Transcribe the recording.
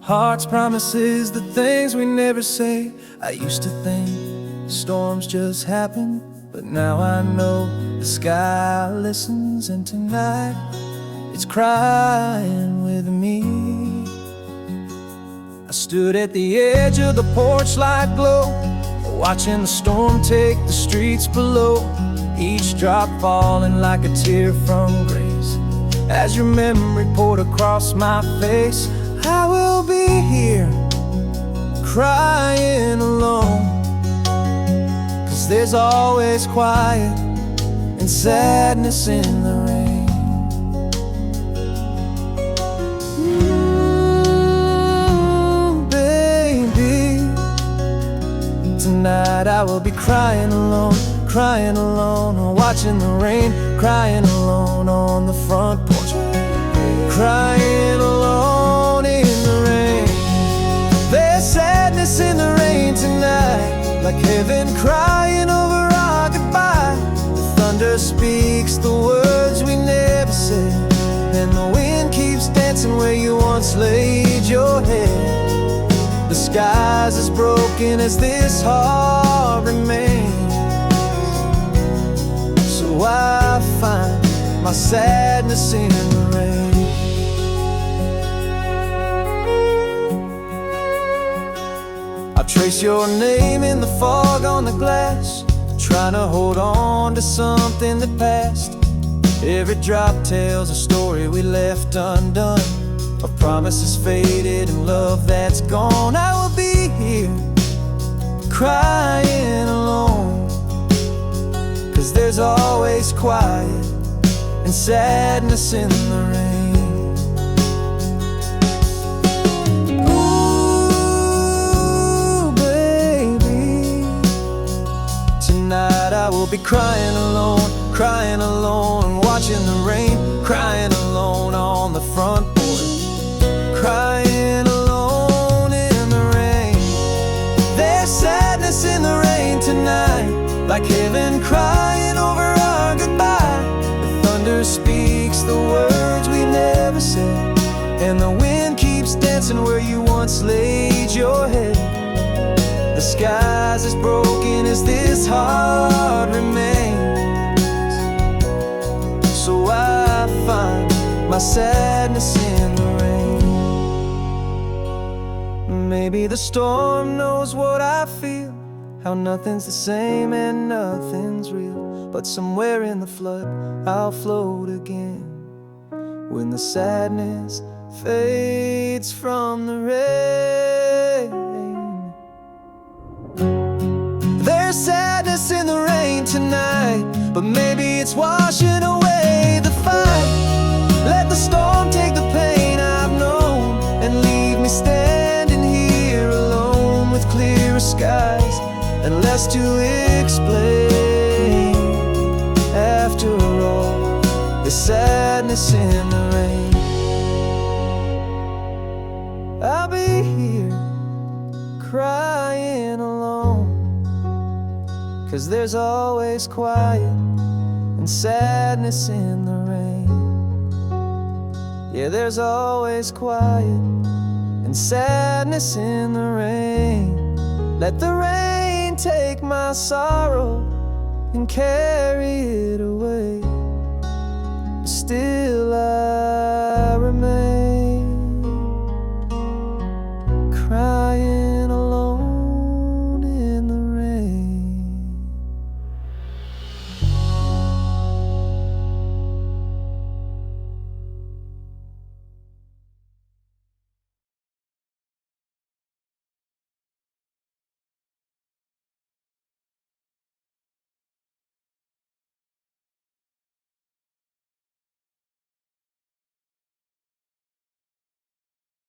Heart's promises, the things we never say. I used to think storms just happen, but now I know the sky listens, and tonight it's crying with me. I stood at the edge of the porch light glow, watching the storm take the streets below, each drop falling like a tear from grace. As your memory poured across my face, I will be here crying alone, 'cause there's always quiet and sadness in the rain. Baby, tonight I will be crying alone, watching the rain, crying alone on the front porch, crying alone in the rain. There's sadness in the rain tonight, like heaven crying over our goodbye. The thunder speaks the words we never said, and the wind keeps dancing where you once laid your head. The sky's as broken as this heart remains, so I find my sadness in the rain. I trace your name in the fog on the glass, trying to hold on to something that passed. Every drop tells a story we left undone, of promises faded and love that's gone. I will be here crying alone, 'cause there's always quiet and sadness in the rain. Ooh, baby, tonight I will be crying alone, watching the rain, crying alone on the front porch, crying alone in the rain. There's sadness in the rain tonight, like heaven crying over our goodbye. The thunder speaks the words we never said, and the wind keeps dancing where you once laid your head. The sky's as broken as this heart remains, so I find my sadness in the rain. Maybe the storm knows what I feel, how nothing's the same and nothing's real, but somewhere in the flood I'll float again, when the sadness fades from the rain. There's sadness in the rain tonight, but maybe it's washing away the fight. Let the storm take the pain I've known, and leave me standing here alone, with clearer skies and less to explain. After all, the sadness in the rain. I'll be here crying alone, 'cause there's always quiet and sadness in the rain. Yeah, there's always quiet and sadness in the rain. Let the rain take my sorrow and carry it away, but still I